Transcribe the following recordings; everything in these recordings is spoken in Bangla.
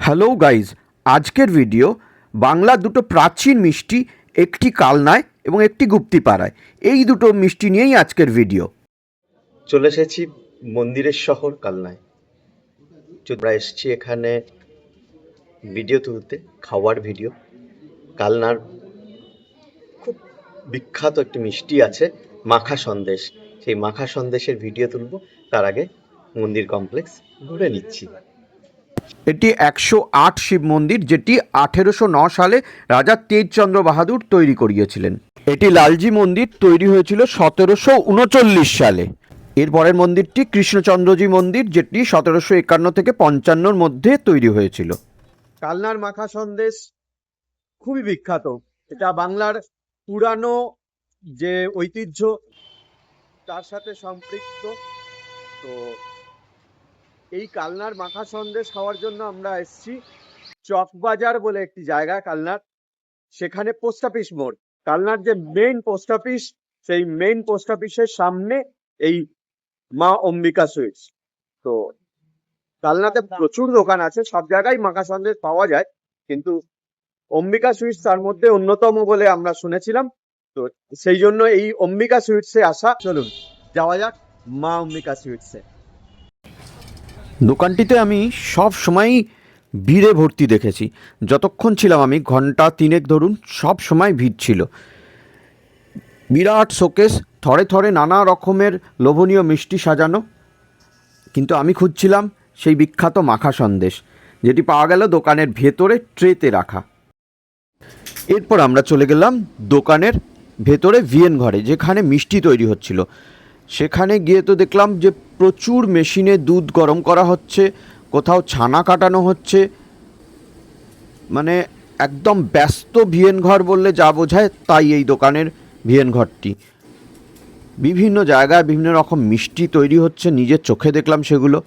হ্যালো গাইজ, আজকের ভিডিও বাংলা দুটো প্রাচীন মিষ্টি, একটি কালনায় এবং একটি গুপ্তিপাড়ায়, এই দুটো মিষ্টি নিয়েই আজকের ভিডিও। চলে এসেছি মন্দিরের শহর কালনায়। আমরা এসেছি এখানে ভিডিও তুলতে, খাওয়ার ভিডিও। কালনার খুব বিখ্যাত একটি মিষ্টি আছে মাখা সন্দেশ, সেই মাখা সন্দেশের ভিডিও তুলব। তার আগে মন্দির কমপ্লেক্স ঘুরে নিচ্ছি। এটি 108 শিব মন্দির, যেটি 1809 সালে রাজা তেজচন্দ্র বাহাদুর তৈরি করিয়েছিলেন। এটি লালজি মন্দির, তৈরি হয়েছিল 1739 সালে। এর পরের মন্দিরটি কৃষ্ণচন্দ্রজি মন্দির, যেটি 1751 থেকে 55-র মধ্যে তৈরি হয়েছিল। কালনার মাখা সন্দেশ খুবই বিখ্যাত। এটা বাংলার পুরানো যে ঐতিহ্য তার সাথে সম্পৃক্ত। তো এই কালনার মাখা সন্দেশ খাওয়ার জন্য আমরা এসেছি চকবাজার বলে একটি জায়গা কালনার। সেখানে পোস্ট অফিস মোড়, কালনার যে মেইন পোস্ট অফিস, সেই মেইন পোস্ট অফিসের সামনে এই মা অম্বিকা সুইটস। তো কালনাতে প্রচুর দোকান আছে, সব জায়গায় মাখা সন্দেশ পাওয়া যায়, কিন্তু অম্বিকা সুইটস তার মধ্যে অন্যতম বলে আমরা শুনেছিলাম। তো সেই জন্য এই অম্বিকা সুইটসে আসা। চলুন যাওয়া যাক মা অম্বিকা সুইটসে। দোকানটিতে আমি সব সময়ই ভিড়ে ভর্তি দেখেছি। যতক্ষণ ছিলাম আমি, ঘন্টা 3 ধরুন, সব সময় ভিড় ছিল। বিরাট শোকেস, থরে থরে নানা রকমের লোভনীয় মিষ্টি সাজানো। কিন্তু আমি খুঁজছিলাম সেই বিখ্যাত মাখা সন্দেশ, যেটি পাওয়া গেল দোকানের ভেতরে ট্রেতে রাখা। এরপর আমরা চলে গেলাম দোকানের ভেতরে ভিএন ঘরে, যেখানে মিষ্টি তৈরি হচ্ছিল। সেখানে গিয়ে তো দেখলাম যে প্রচুর মেশিনে দুধ গরম করা হচ্ছে, কোথাও ছানা কাটানো হচ্ছে। মানে একদম ব্যস্ত ভিএন ঘর বললে যা বোঝায় তাই এই দোকানের ভিএন ঘরটি। বিভিন্ন জায়গায় বিভিন্ন রকম মিষ্টি তৈরি হচ্ছে, নিজের চোখে দেখলাম সেগুলো।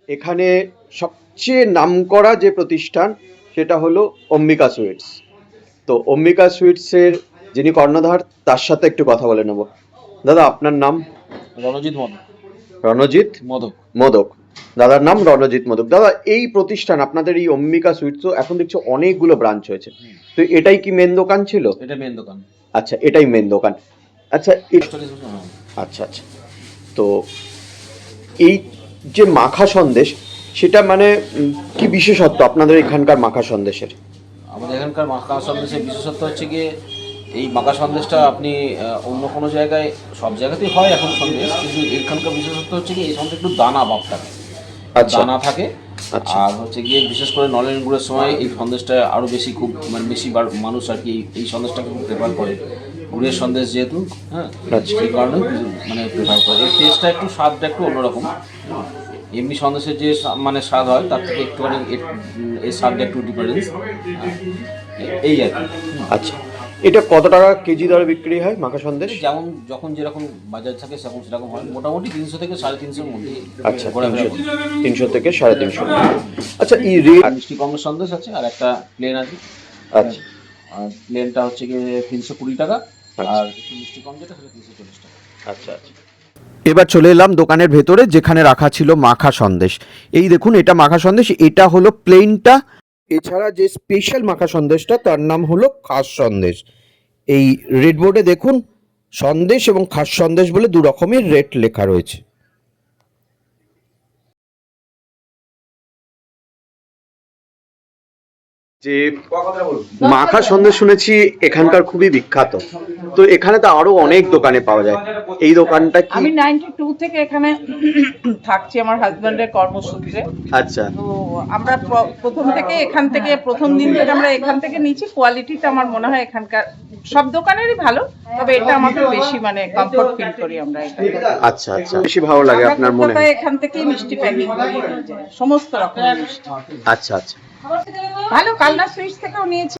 এখানে সবচেয়ে নামকরা যে প্রতিষ্ঠান সেটা হলো অম্বিকা সুইটস। তো অম্বিকা সুইটসের যিনি কর্ণধার, তার সাথে একটু কথা বলে নেব। দাদা, আপনার নাম? রণজিৎ মোদক। রণজিৎ মোদক। মোদক। দাদার নাম রণজিৎ মোদক। দাদা, এই প্রতিষ্ঠান আপনাদের এই অম্বিকা সুইটস, এখন দেখছি অনেকগুলো ব্রাঞ্চ হয়েছে, তো এটাই কি মেন দোকান ছিল? এটা মেন দোকান। আচ্ছা, এটাই মেন দোকান। আচ্ছা আচ্ছা আচ্ছা। তো এই যে মাখা সন্দেশ, সেটা মানে কি বিশেষত্ব আপনাদের এখানকার মাখা সন্দেশের? আমাদের এখানকার মাখা সন্দেশের বিশেষত্ব হচ্ছে গিয়ে এই মাখা সন্দেশটা আপনি অন্য কোনো জায়গায়, সব জায়গাতেই হয় এখন সন্দেশ, কিন্তু এখানকার বিশেষত্ব হচ্ছে কি এই সন্দেশ একটু দানা ভাব থাকে। আচ্ছা। দানা থাকে। আচ্ছা। আর হচ্ছে গিয়ে বিশেষ করে নলেন গুড়ের সময় এই সন্দেশটা আরও বেশি, খুব মানে বেশি মানুষ আর কি এই সন্দেশটাকে খুব প্রেফার করে। গুড়ের সন্দেশ যেহেতু, হ্যাঁ, সেই কারণে মানে প্রেফার করে। এর টেস্টটা একটু, স্বাদটা একটু অন্যরকম। এমনি সন্দেশের যে মানে স্বাদ হয় তার থেকে একটুখানি এর স্বাদটা একটু ডিফারেন্স, এই আর কি। আচ্ছা, এটা কত টাকা কেজি দরে বিক্রি হয় মাখা সন্দেশ? যেমন যখন যেরকম বাজার থাকে সেরকম হয়, মোটামুটি 300 থেকে 350-এর মধ্যে। আচ্ছা, 300 থেকে 350। আচ্ছা, এই রেট? মিষ্টি কমের সন্দেশ আছে, আর একটা প্লেন আছে। আচ্ছা। আর প্লেনটা হচ্ছে গিয়ে 320 টাকা, আর মিষ্টি কম যেটা সেটা 340 টাকা। আচ্ছা আচ্ছা। এবার চলে এলাম দোকানের ভেতরে, যেখানে রাখা ছিল মাখা সন্দেশ। এই দেখুন, এটা মাখা সন্দেশ, এটা হলো প্লেনটা। এছাড়া যে স্পেশাল মাখা সন্দেশটা, তার নাম হলো খাস সন্দেশ। এই রেড বোর্ডে দেখুন, সন্দেশ এবং খাস সন্দেশ বলে দু রকমের রেট লেখা রয়েছে। যে মাখা সন্দেশ শুনেছি এখানকার খুবই বিখ্যাত, তো এখানে তো আরো অনেক দোকানে পাওয়া যায়। এই দোকানটা কি? আমি 92 থেকে এখানে থাকছি আমার হাজবেন্ডের কর্মসূত্রে। আচ্ছা। তো আমরা প্রথম থেকে এখান থেকে, প্রথম দিন থেকে আমরা এখান থেকে নিচ্ছি। কোয়ালিটিটা আমার মনে হয় এখানকার সব দোকানেরই ভালো, তবে এটা আমাকে বেশি মানে কমফর্ট ফিল করি আমরা এখানে। আচ্ছা আচ্ছা, বেশি ভালো লাগে আপনার মনে হয়? এখান থেকেই মিষ্টি প্যাকিং করি, সমস্ত রকমের মিষ্টি। আচ্ছা আচ্ছা, ভালো। কালনা সুইটস থেকেও নিয়েছি,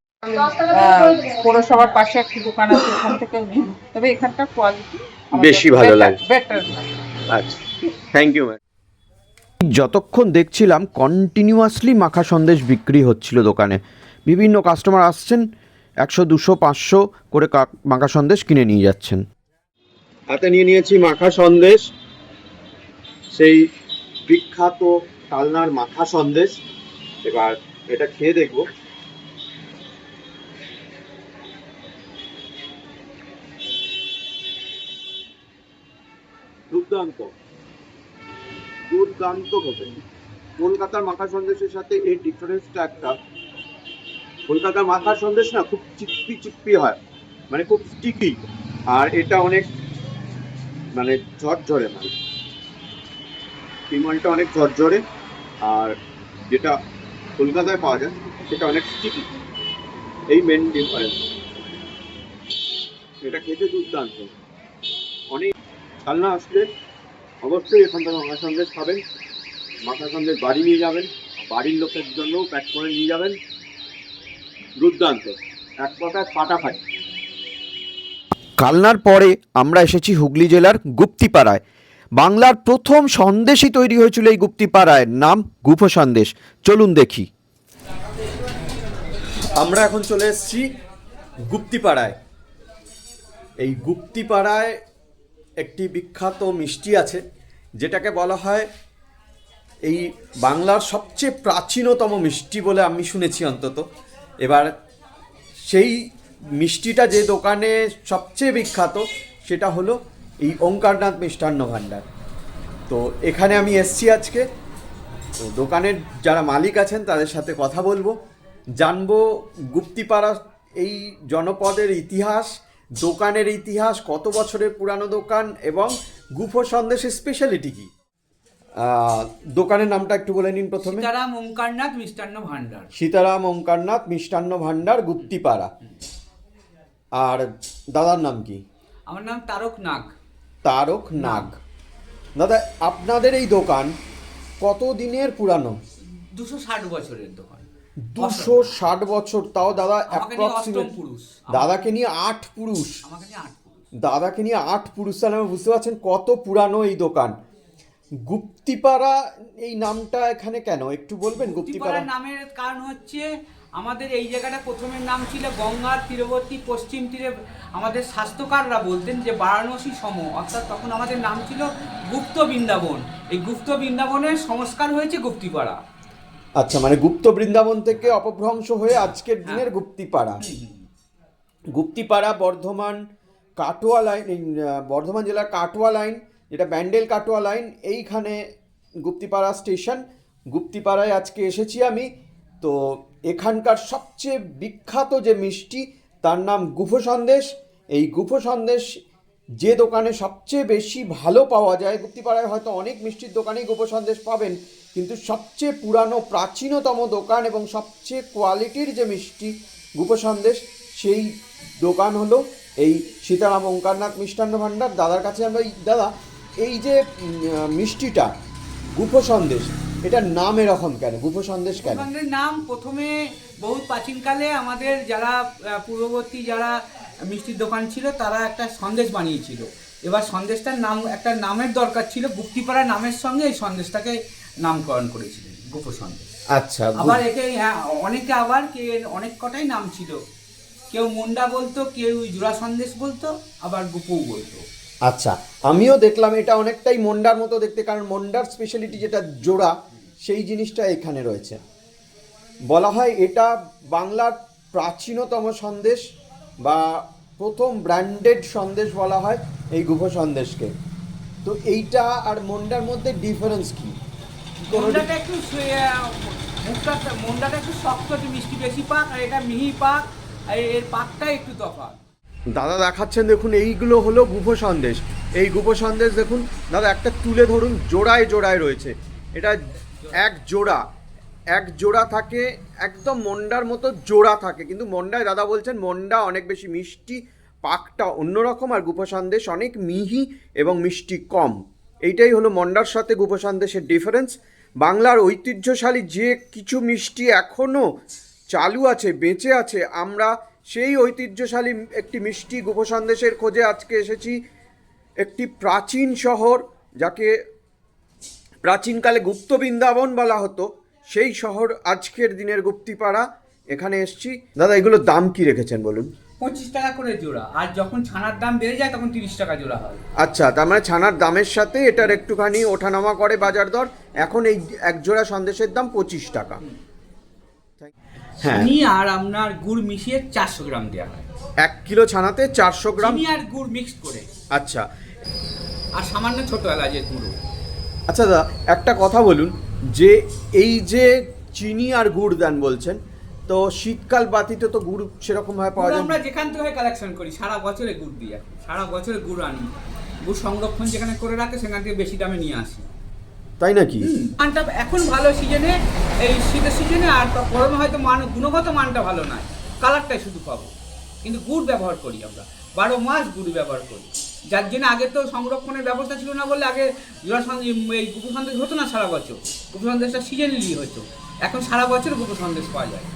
পৌরসভার পাশে একটা দোকান আছে, ওখান থেকেও নিই, তবে এখানকার কোয়ালিটি বেশি ভালো লাগে। বেটার। আচ্ছা, থ্যাংক ইউ ম্যাম। যতক্ষণ দেখছিলাম কন্টিনিউয়াসলি মাখা সন্দেশ বিক্রি হচ্ছিল দোকানে। বিভিন্ন কাস্টমার আসছেন, 100, 200, 500 করে মাখা সন্দেশ কিনে নিয়ে যাচ্ছেন। হাতে নিয়ে নিয়েছি মাখা সন্দেশ, সেই বিখ্যাত কালনার মাখা সন্দেশ। এবার এটা খেয়ে দেখবো। দুর্দান্ত দুর্দান্ত হবে। কলকাতার মাখা সন্দেশের সাথে এই ডিফারেন্সটা একটা, কলকাতার মাখা সন্দেশ না খুব চিপ্পি চিপ্পি হয়, মানে খুব স্টিকি, আর এটা অনেক মানে ঝরঝরে মাল, এই মালটা অনেক ঝরঝরে, আর যেটা কলকাতায় পাওয়া যায় সেটা অনেক স্টিকি। এই মেন ডিফারেন্স। এটা খেতে দুর্দান্ত। অনেক কালনা আসলে অবশ্যই এখান থেকে মাখা সন্দেশ খাবেন। মাখা সন্দেশ বাড়ি নিয়ে যাবেন, বাড়ির লোকের জন্যও প্যাক করে নিয়ে যাবেন। দুর্দান্ত, এক কথায় ফাটাফাটি। কালনার পরে আমরা এসেছি হুগলি জেলার গুপ্তিপাড়ায়। বাংলার প্রথম সন্দেশই তৈরি হয়েছিল এই গুপ্তিপাড়ায়, নাম গুফো সন্দেশ। চলুন দেখি। আমরা এখন চলে এসেছি গুপ্তিপাড়ায়। এই গুপ্তিপাড়ায় একটি বিখ্যাত মিষ্টি আছে, যেটাকে বলা হয় এই বাংলার সবচেয়ে প্রাচীনতম মিষ্টি বলে আমি শুনেছি অন্তত। এবার সেই মিষ্টিটা যে দোকানে সবচেয়ে বিখ্যাত সেটা হলো এই ওঙ্কারনাথ মিষ্টান্ন ভাণ্ডার। তো এখানে আমি এসছি আজকে। তো দোকানের যারা মালিক আছেন তাদের সাথে কথা বলবো, জানবো গুপ্তিপাড়া এই জনপদের ইতিহাস, দোকানের ইতিহাস, কত বছরের পুরানো দোকান এবং গুফো সন্দেশের স্পেশালিটি কী। দোকানের নামটা একটু বলে নিন প্রথমে। সীতারাম ওঙ্কারনাথ মিষ্টান্ন ভাণ্ডার। সীতারাম ওঙ্কারনাথ মিষ্টান্ন ভাণ্ডার, গুপ্তিপাড়া। আর দাদার নাম কি? আমার নাম তারক নাগ। তারক নাগ। দাদা, আপনাদের এই দোকান কত দিনের পুরানো? 260 বছরের দোকান। 260 বছর? তাও দাদা আমাকে নিয়ে অ্যাপ্রক্সিমেট। অষ্টম পুরুষ। দাদাকে নিয়ে 8 পুরুষ। আমাকে নিয়ে 8 পুরুষ। দাদাকে নিয়ে 8 পুরুষ, তাহলে আমি বুঝতে পারছেন কত পুরানো এই দোকান। গুপ্তিপাড়া এই নামটা এখানে কেন একটু বলবেন? গুপ্তিপাড়া গুপ্তিপাড়া নামের কারণ হচ্ছে আমাদের এই জায়গাটা প্রথমের নাম ছিল গঙ্গার তীরবর্তী পশ্চিম তীরে। আমাদের স্বাস্থ্যকাররা বলতেন যে বারাণসী সম, অর্থাৎ তখন আমাদের নাম ছিল গুপ্ত বৃন্দাবন। এই গুপ্ত বৃন্দাবনের সংস্কার হয়েছে গুপ্তিপাড়া। আচ্ছা, মানে গুপ্ত বৃন্দাবন থেকে অপভ্রংশ হয়ে আজকের দিনের গুপ্তিপাড়া। গুপ্তিপাড়া বর্ধমান কাটোয়া লাইন, বর্ধমান জেলার কাটোয়া লাইন, যেটা ব্যান্ডেল কাটোয়া লাইন, এইখানে গুপ্তিপাড়া স্টেশন। গুপ্তিপাড়ায় আজকে এসেছি আমি। তো এখানকার সবচেয়ে বিখ্যাত যে মিষ্টি তার নাম গুফো সন্দেশ। এই গুফো সন্দেশ যে দোকানে সবচেয়ে বেশি ভালো পাওয়া যায়, গুপ্তিপাড়ায় হয়তো অনেক মিষ্টির দোকানেই গুফো সন্দেশ পাবেন, কিন্তু সবচেয়ে পুরানো প্রাচীনতম দোকান এবং সবচেয়ে কোয়ালিটির যে মিষ্টি গুফো সন্দেশ, সেই দোকান হলো এই সীতারাম ওঙ্কারনাথ মিষ্টান্ন ভাণ্ডার। দাদার কাছে আমরা, দাদা এই যে মিষ্টিটা গুফো সন্দেশ, এটার নাম এরকম কেন? গুফো সন্দেশ কেন? দোকানের নাম প্রথমে বহু প্রাচীনকালে আমাদের যারা পূর্ববর্তী যারা মিষ্টির দোকান ছিল তারা একটা সন্দেশ বানিয়েছিল। এবার সন্দেশটার নাম, একটা নামের দরকার ছিল, গুপ্তিপাড়া নামের সঙ্গে এই সন্দেশটাকে নামকরণ করেছিলেন গুফো সন্দেশ। আচ্ছা। আবার একে অনেকে আবার অনেক কটাই নাম ছিল, কেউ মুন্ডা বলতো, কেউ জোড়া সন্দেশ বলতো, আবার গুপু বলতো। আচ্ছা, আমিও দেখলাম এটা অনেকটাই মন্ডার মতো দেখতে, কারণ মন্ডার স্পেশালিটি যেটা জোড়া, সেই জিনিসটা এখানে রয়েছে। বলা হয় এটা বাংলার প্রাচীনতম সন্দেশ বা প্রথম ব্র্যান্ডেড সন্দেশ বলা হয় এই গুফো সন্দেশকে। তো এইটা আর মন্ডার মধ্যে ডিফারেন্স কি? মুন্ডাটা একটু মুন্ডাটা একটু শক্ত, একটু মিষ্টি বেশি পাক, আর এটা মিহি পাক, আর এর পাকটা একটু তফাৎ। দাদা দেখাচ্ছেন, দেখুন এইগুলো হলো গুফো সন্দেশ। এই গুফো সন্দেশ দেখুন দাদা, একটা তুলে ধরুন, জোড়ায় জোড়ায় রয়েছে। এটা এক জোড়া থাকে, একদম মন্ডার মতো জোড়া থাকে, কিন্তু মন্ডায় দাদা বলছেন মন্ডা অনেক বেশি মিষ্টি, পাকটা অন্যরকম, আর গুফো সন্দেশ অনেক মিহি এবং মিষ্টি কম। এইটাই হলো মন্ডার সাথে গুফো সন্দেশের ডিফারেন্স। বাংলার ঐতিহ্যশালী যে কিছু মিষ্টি এখনও চালু আছে, বেঁচে আছে, আমরা সেই ঐতিহ্যশালী একটি মিষ্টি গুফো সন্দেশের খোঁজে আজকে এসেছি একটি প্রাচীন শহর, যাকে প্রাচীনকালে গুপ্ত বৃন্দাবন বলা হতো, সেই শহর আজকের দিনের গুপ্তিপাড়া। এখানে এসছি। দাদা এগুলোর দাম কি রেখেছেন বলুন? 25 টাকা করে জোড়া, আর যখন ছানার দাম বেড়ে যায় তখন 30 টাকা জোড়া হয়। আচ্ছা, তার মানে ছানার দামের সাথে এটার একটুখানি ওঠানামা করে বাজার দর। এখন এই এক জোড়া সন্দেশের দাম 25 টাকা। হ্যাঁ, চিনি আর আপনার গুড় মিশিয়ে 400 গ্রাম দেওয়া হয়। 1 কিলো ছানাতে 400 গ্রাম। চিনি আর গুড় মিক্সড করে, আচ্ছা আর সামান্য ছোট এলাচের গুঁড়ো। আচ্ছা দাদা, একটা কথা বলুন, যে এই যে চিনি আর গুড় দেন বলছেন, তো শীতকাল বাতিতে তো গুড় সেরকম ভাবে পাওয়া গুড় যায় আমরা না? যেখান থেকে কালেকশন করি, সারা বছরে গুড় দিই, এখন সারা বছরে গুড় আনি, গুড় সংরক্ষণ যেখানে করে রাখে সেখান থেকে বেশি দামে নিয়ে আসি। তাই নাকি? মানটা এখন ভালো সিজনে, এই শীতের সিজনে, আর গরমে হয়তো গুণগত মানটা ভালো নয়, কালারটাই শুধু পাবো, কিন্তু গুড় ব্যবহার করি আমরা, 12 মাস গুড় ব্যবহার করি। যার জন্য আগে তো সংরক্ষণের ব্যবস্থা ছিল না বলে আগে এই গুপু সন্দেশ হতো না সারা বছর, গুপু সন্দেশটা সিজনলি হতো, এখন সারা বছর গুপু সন্দেশ পাওয়া যায়।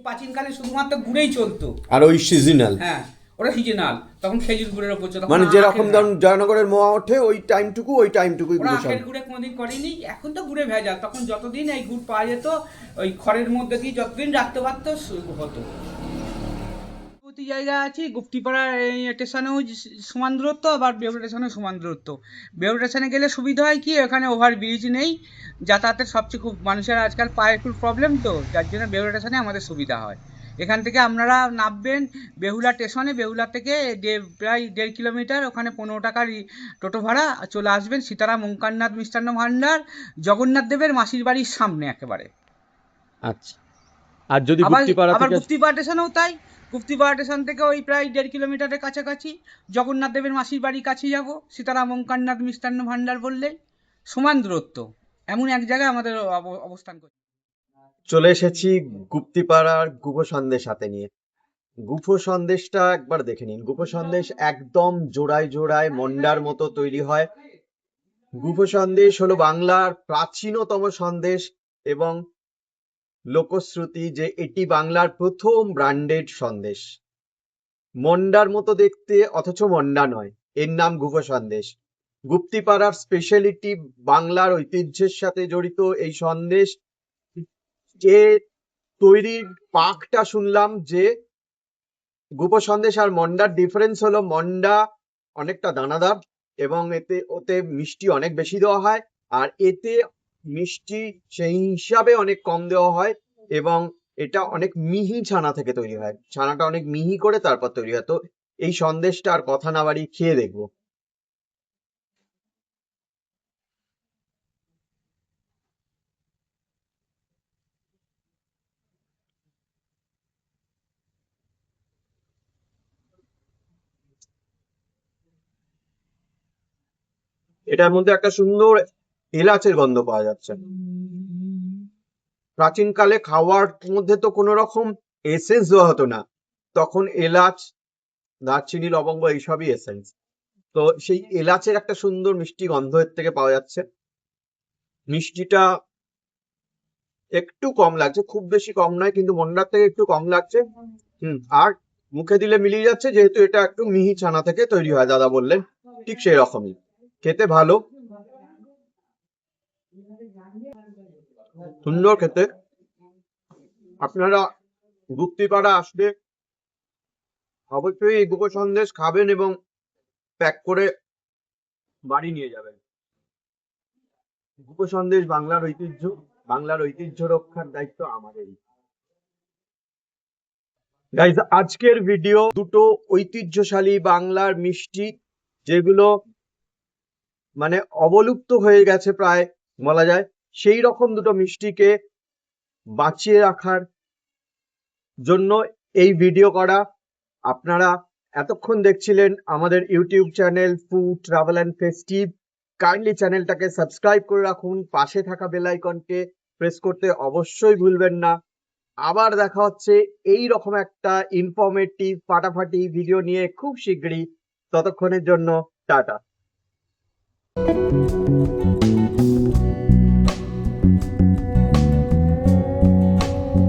প্রাচীনকালে শুধুমাত্র গুড়েই চলতো, আর ওই সিজনাল, হ্যাঁ ওটা সিজনাল, তখন খেজুর গুড়ের ওপর চলতো, মানে তখন যেরকম আখের ধরুন জয়নগরের মোয়া ওঠে ওই টাইমটুকুই ওরা গুড় আখের গুড়ে কোনোদিন করেনি, এখন তো গুড়ে ভেজাল, তখন যতদিন এই গুড় পাওয়া যেত ওই খড়ের মধ্যে দিয়ে যতদিন রাখতে পারতো হতো। প্রতি জায়গা আছে, গুপ্তিপাড়া স্টেশনেও সমান দূরত্ব, আবার বেহুলা স্টেশনেও সমান দূরত্ব। বেহুলা স্টেশনে গেলে সুবিধা হয় কি, এখানে ওভার ব্রিজ নেই, যাতায়াতের সবচেয়ে খুব মানুষের আজকাল পায়ের খুব প্রবলেম, তো যার জন্য বেহুলা স্টেশনে আমাদের সুবিধা হয়। এখান থেকে আপনারা নামবেন বেহুলা স্টেশনে, বেহুলা থেকে প্রায় 1.5 কিলোমিটার, ওখানে 15 টাকার টোটো ভাড়া, চলে আসবেন সীতারাম ওঙ্কারনাথ মিষ্টান্ন ভাণ্ডার, জগন্নাথ দেবের মাসির বাড়ির সামনে একেবারে। আচ্ছা, আর যদি আবার গুপ্তিপাড়া আবার থেকে গুপ্তিপাড়া স্টেশনেও তাই, গুপ্তিপাড়া স্টেশন থেকে ওই প্রায় 1.5 কিলোমিটারের কাছাকাছি, জগন্নাথ দেবের মাসির বাড়ির কাছে যাব, সীতারাম ওঙ্কারনাথ মিষ্টান্ন ভাণ্ডার বললেই সমান দূরত্ব, এমন এক জায়গায় আমাদের অবস্থান করছে। চলে এসেছি গুপ্তিপাড়ার গুপো সন্দেশ হাতে নিয়ে। গুপো সন্দেশটা একবার দেখে নিন। গুপো সন্দেশ একদম জোড়ায় জোড়ায় মন্ডার মতো তৈরি হয়। গুপো সন্দেশ হলো বাংলার প্রাচীনতম সন্দেশ, এবং লোকশ্রুতি যে এটি বাংলার প্রথম ব্র্যান্ডেড সন্দেশ। মন্ডার মতো দেখতে অথচ মন্ডা নয়, এর নাম গুপো সন্দেশ। গুপ্তিপাড়ার স্পেশালিটি, বাংলার ঐতিহ্যের সাথে জড়িত এই সন্দেশ। যে তৈরির পাকটা শুনলাম, যে গুপো সন্দেশ আর মন্ডার ডিফারেন্স হলো মন্ডা অনেকটা দানাদার এবং ওতে মিষ্টি অনেক বেশি দেওয়া হয়, আর এতে মিষ্টি সেই হিসাবে অনেক কম দেওয়া হয়, এবং এটা অনেক মিহি ছানা থেকে তৈরি হয়, ছানাটা অনেক মিহি করে তারপর তৈরি হয়। তো এই সন্দেশটা আর কথা না বাড়িয়ে খেয়ে দেখবো। এটার মধ্যে একটা সুন্দর এলাচের গন্ধ পাওয়া যাচ্ছে। প্রাচীনকালে খাওয়ার মধ্যে তো কোনো রকম এসেন্স দেওয়া হতো না, তখন এলাচ, দারচিনি, লবঙ্গ এইসবই এসেন্স। তো সেই এলাচের একটা সুন্দর মিষ্টি গন্ধ এর থেকে পাওয়া যাচ্ছে। মিষ্টিটা একটু কম লাগছে, খুব বেশি কম নয়, কিন্তু মন্ডার থেকে একটু কম লাগছে। আর মুখে দিলে মিলিয়ে যাচ্ছে, যেহেতু এটা একটু মিহি ছানা থেকে তৈরি হয়, দাদা বললেন ঠিক সেই রকমই। খেতে ভালো, সুন্দর খেতে। আপনারা গুপ্তিপাড়া আসলে অবশ্যই এই গুপো সন্দেশ খাবেন এবং প্যাক করে বাড়ি নিয়ে যাবেন। গুপো সন্দেশ বাংলার ঐতিহ্য, বাংলার ঐতিহ্য রক্ষার দায়িত্ব আমাদেরই। গাইজ, আজকের ভিডিও দুটো ঐতিহ্যশালী বাংলার মিষ্টি, যেগুলো মানে অবলুপ্ত হয়ে গেছে প্রায় বলা যায়, সেই রকম দুটো মিষ্টিকে বাঁচিয়ে রাখার জন্য এই ভিডিও করা। আপনারা এতক্ষণ দেখছিলেন আমাদের YouTube channel food travel and festive. Kindly চ্যানেলটাকে সাবস্ক্রাইব করে রাখুন, পাশে থাকা বেল আইকনকে প্রেস করতে অবশ্যই ভুলবেন না। আবার দেখা হচ্ছে এই রকম একটা ইনফরমেটিভ ফাটাফাটি ভিডিও নিয়ে খুব শীঘ্রই। ততক্ষণের জন্য টাটা।